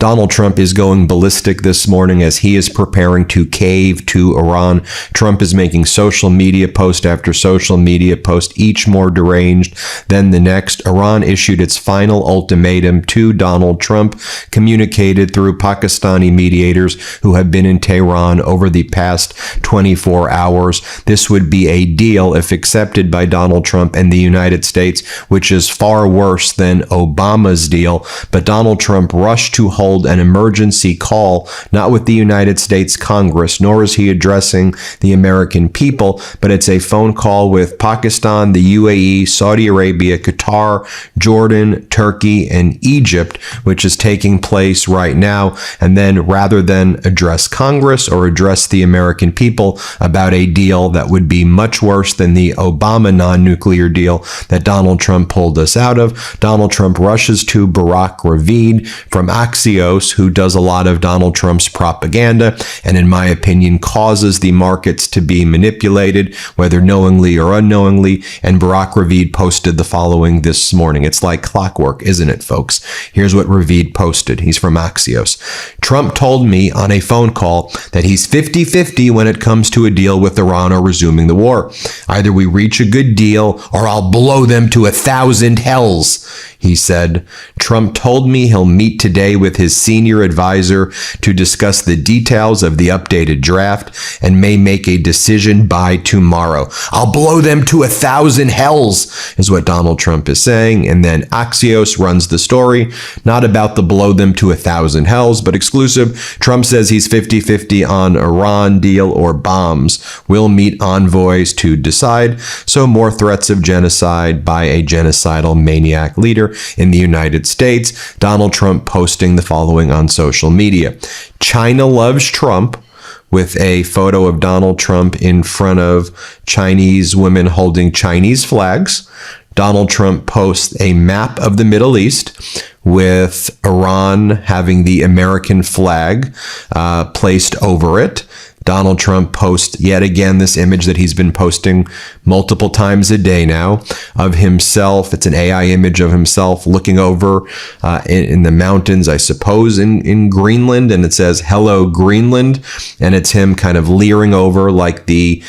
Donald Trump is going ballistic this morning as he is preparing to cave to Iran. Trump is making social media post after social media post, each more deranged than the next. Iran issued its final ultimatum to Donald Trump, communicated through Pakistani mediators who have been in Tehran over the past 24 hours. This would be a deal, if accepted by Donald Trump and the United States, which is far worse than Obama's deal. But Donald Trump rushed to hold an emergency call, not with the United States Congress, nor is he addressing the American people, but it's a phone call with Pakistan, the UAE, Saudi Arabia, Qatar, Jordan, Turkey, and Egypt, which is taking place right now. And then rather than address Congress or address the American people about a deal that would be much worse than the Obama non-nuclear deal that Donald Trump pulled us out of, Donald Trump rushes to Barack Ravid from Axios, who does a lot of Donald Trump's propaganda, and in my opinion causes the markets to be manipulated, whether knowingly or unknowingly. And Barack Ravid posted the following this morning. It's like clockwork, isn't it, folks? Here's what Ravid posted. He's from Axios. Trump told me on a phone call that he's 50-50 when it comes to a deal with Iran or resuming the war. Either we reach a good deal or I'll blow them to 1,000 hells, he said. Trump told me he'll meet today with his senior advisor to discuss the details of the updated draft and may make a decision by tomorrow. I'll blow them to 1,000 hells, is what Donald Trump is saying. And then Axios runs the story, not about the blow them to 1,000 hells, but exclusive. Trump says he's 50-50 on Iran deal or bombs. We'll meet envoys to decide. So more threats of genocide by a genocidal maniac leader in the United States. Donald Trump posting the following on social media. China loves Trump, with a photo of Donald Trump in front of Chinese women holding Chinese flags. Donald Trump posts a map of the Middle East with Iran having the American flag placed over it. Donald Trump posts yet again this image that he's been posting multiple times a day now of himself. It's an AI image of himself looking over in the mountains, I suppose, in Greenland. And it says, "Hello, Greenland." And it's him kind of leering over like the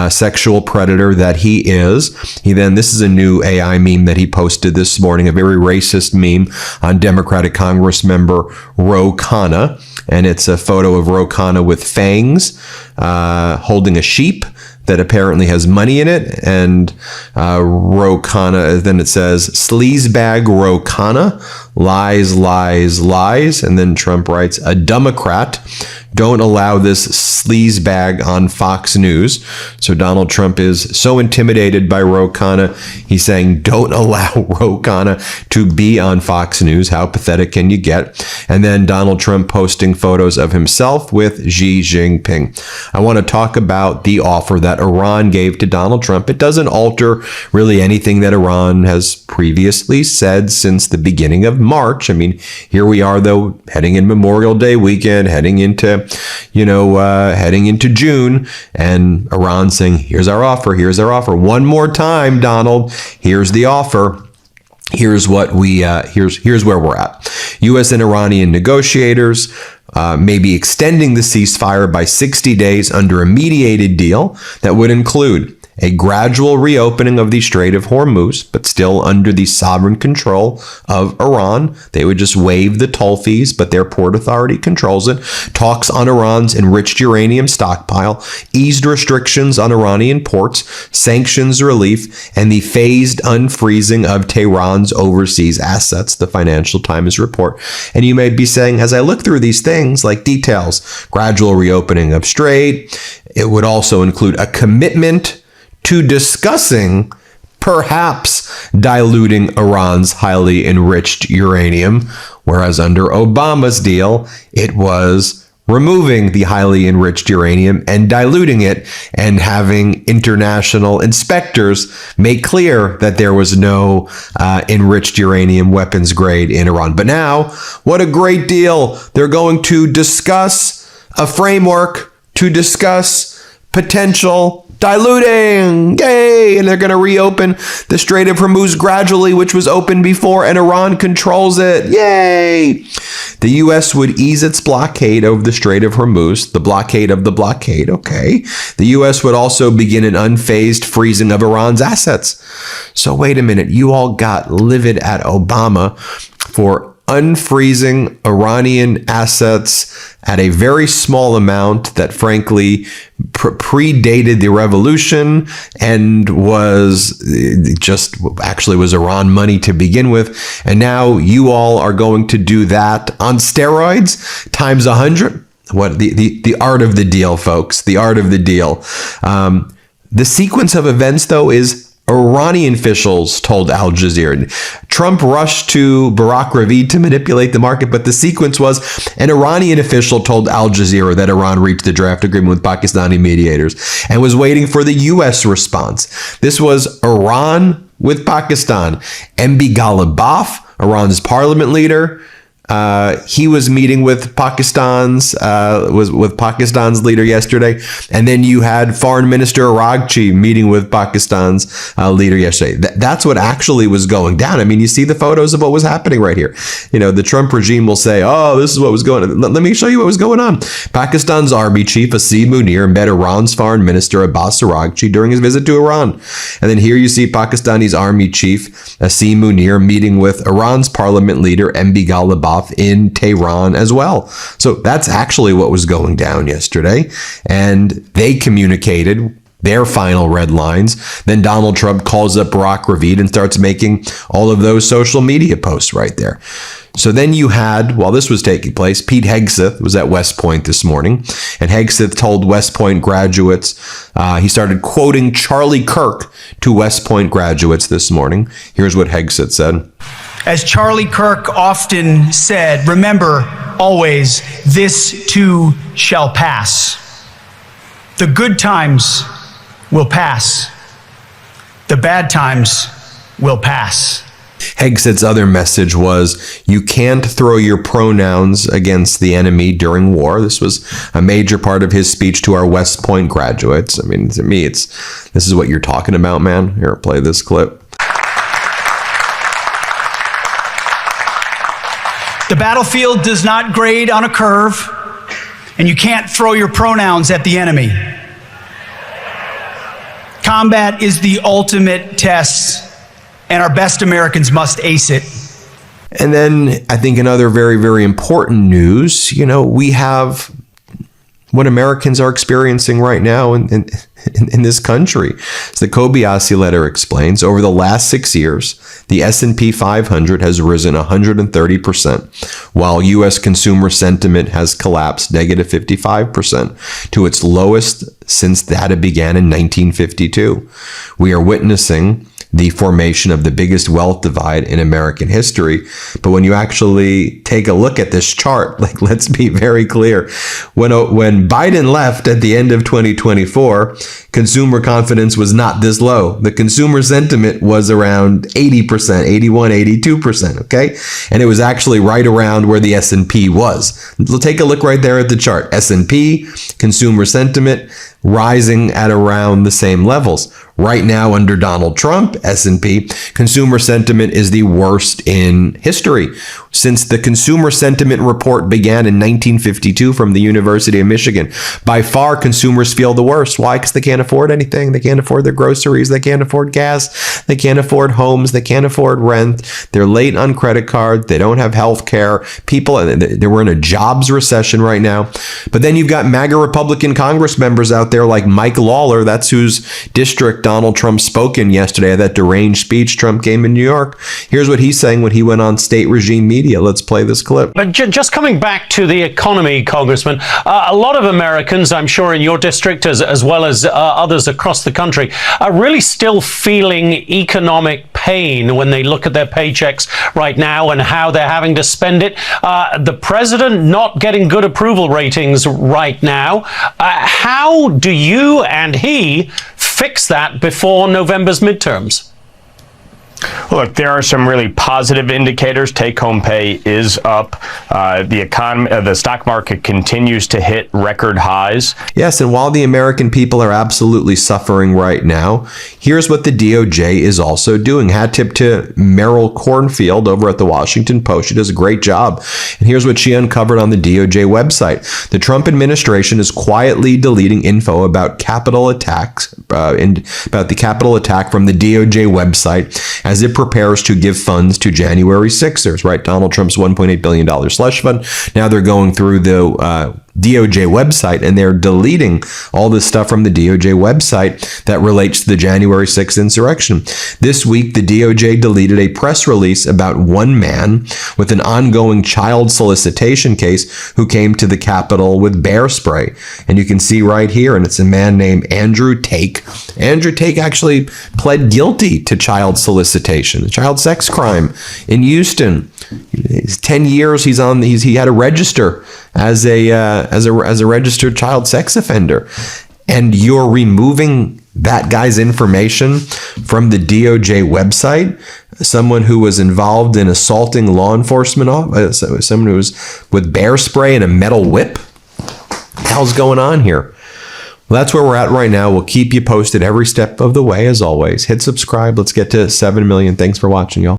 sexual predator that he is. This is a new AI meme that he posted this morning, a very racist meme on Democratic Congress member Ro Khanna. And it's a photo of Ro Khanna with fangs, holding a sheep that apparently has money in it. And Ro Khanna, then it says, "Sleazebag Ro Khanna, lies, lies, lies." And then Trump writes, "A Democrat. Don't allow this sleazebag on Fox News." So Donald Trump is so intimidated by Ro Khanna. He's saying, don't allow Ro Khanna to be on Fox News. How pathetic can you get? And then Donald Trump posting photos of himself with Xi Jinping. I want to talk about the offer that Iran gave to Donald Trump. It doesn't alter really anything that Iran has previously said since the beginning of March. I mean, here we are, though, heading in Memorial Day weekend, heading into June, and Iran saying, here's our offer, here's our offer. One more time, Donald, here's the offer. Here's what here's where we're at. U.S. and Iranian negotiators may be extending the ceasefire by 60 days under a mediated deal that would include a gradual reopening of the Strait of Hormuz, but still under the sovereign control of Iran. They would just waive the toll fees, but their port authority controls it. Talks on Iran's enriched uranium stockpile, eased restrictions on Iranian ports, sanctions relief, and the phased unfreezing of Tehran's overseas assets, the Financial Times report. And you may be saying, as I look through these things, like details, gradual reopening of Strait, it would also include a commitment to discussing perhaps diluting Iran's highly enriched uranium, whereas under Obama's deal, it was removing the highly enriched uranium and diluting it and having international inspectors make clear that there was no enriched uranium weapons grade in Iran. But now, what a great deal. They're going to discuss a framework to discuss potential diluting, yay, and they're going to reopen the Strait of Hormuz gradually, which was open before, and Iran controls it, yay. The U.S. would ease its blockade over the Strait of Hormuz, the blockade of the blockade, okay. The U.S. would also begin an unfazed freezing of Iran's assets. So wait a minute, you all got livid at Obama for unfreezing Iranian assets at a very small amount that frankly predated the revolution and was Iran money to begin with. And now you all are going to do that on steroids times 100. What the art of the deal, folks, the art of the deal. The sequence of events, though, is Iranian officials told Al Jazeera. Trump rushed to Barack Ravid to manipulate the market, but the sequence was an Iranian official told Al Jazeera that Iran reached the draft agreement with Pakistani mediators and was waiting for the U.S. response. This was Iran with Pakistan. MB Ghalibaf, Iran's parliament leader, he was meeting with Pakistan's leader yesterday, and then you had Foreign Minister Araghchi meeting with Pakistan's leader yesterday. That's what actually was going down. I mean, you see the photos of what was happening right here. You know, the Trump regime will say, "Oh, this is what was going on." Let me show you what was going on. Pakistan's army chief Asim Munir met Iran's Foreign Minister Abbas Araghchi during his visit to Iran, and then here you see Pakistani's army chief Asim Munir meeting with Iran's parliament leader MB Ghalibaf in Tehran as well. So that's actually what was going down yesterday. And they communicated their final red lines. Then Donald Trump calls up Barack Ravid and starts making all of those social media posts right there. So then you had, while this was taking place, Pete Hegseth was at West Point this morning, and Hegseth told West Point graduates, he started quoting Charlie Kirk to West Point graduates this morning. Here's what Hegseth said. As Charlie Kirk often said, remember always, this too shall pass. The good times will pass. The bad times will pass. Hegseth's other message was, you can't throw your pronouns against the enemy during war. This was a major part of his speech to our West Point graduates. I mean, to me, this is what you're talking about, man. Here, play this clip. The battlefield does not grade on a curve, and you can't throw your pronouns at the enemy. Combat is the ultimate test, and our best Americans must ace it. And then I think another very, very important news, you know, we have what Americans are experiencing right now in this country. As the Kobayashi letter explains, over the last 6 years, the S&P 500 has risen 130%, while U.S. consumer sentiment has collapsed negative 55% to its lowest since data began in 1952. We are witnessing the formation of the biggest wealth divide in American history. But when you actually take a look at this chart, like, let's be very clear. When Biden left at the end of 2024, consumer confidence was not this low. The consumer sentiment was around 80%, 81, 82%, okay? And it was actually right around where the S&P was. We'll take a look right there at the chart. S&P, consumer sentiment, rising at around the same levels. Right now, under Donald Trump, S&P, consumer sentiment is the worst in history. Since the Consumer Sentiment Report began in 1952 from the University of Michigan, by far, consumers feel the worst. Why? Because they can't afford anything. They can't afford their groceries. They can't afford gas. They can't afford homes. They can't afford rent. They're late on credit cards. They don't have health care. We're in a jobs recession right now. But then you've got MAGA Republican Congress members out there like Mike Lawler. That's whose district Donald Trump spoke in yesterday, that deranged speech Trump gave in New York. Here's what he's saying when he went on state regime media. Let's play this clip. But just coming back to the economy, Congressman, a lot of Americans, I'm sure in your district as well as others across the country, are really still feeling economic pain when they look at their paychecks right now and how they're having to spend it. The president not getting good approval ratings right now. How do you and he fix that before November's midterms? Look, there are some really positive indicators. Take-home pay is up. The economy, the stock market continues to hit record highs. Yes, and while the American people are absolutely suffering right now, here's what the DOJ is also doing. Hat tip to Meryl Cornfield over at the Washington Post. She does a great job. And here's what she uncovered on the DOJ website. The Trump administration is quietly deleting info about Capitol attacks, and about the Capitol attack from the DOJ website as it prepares to give funds to January 6ers, right? Donald Trump's $1.8 billion slush fund. Now they're going through the DOJ website and they're deleting all this stuff from the DOJ website that relates to the January 6th insurrection. This week, the DOJ deleted a press release about one man with an ongoing child solicitation case who came to the Capitol with bear spray. And you can see right here, and it's a man named Andrew Tate. Andrew Tate actually pled guilty to child solicitation, a child sex crime in Houston. 10 years he had to register as a registered child sex offender, and you're removing that guy's information from the DOJ website. Someone who was involved in assaulting law enforcement, someone who was with bear spray and a metal whip. What the hell's going on here? Well, that's where we're at right now. We'll keep you posted every step of the way, as always. Hit subscribe. Let's get to 7 million. Thanks for watching, y'all.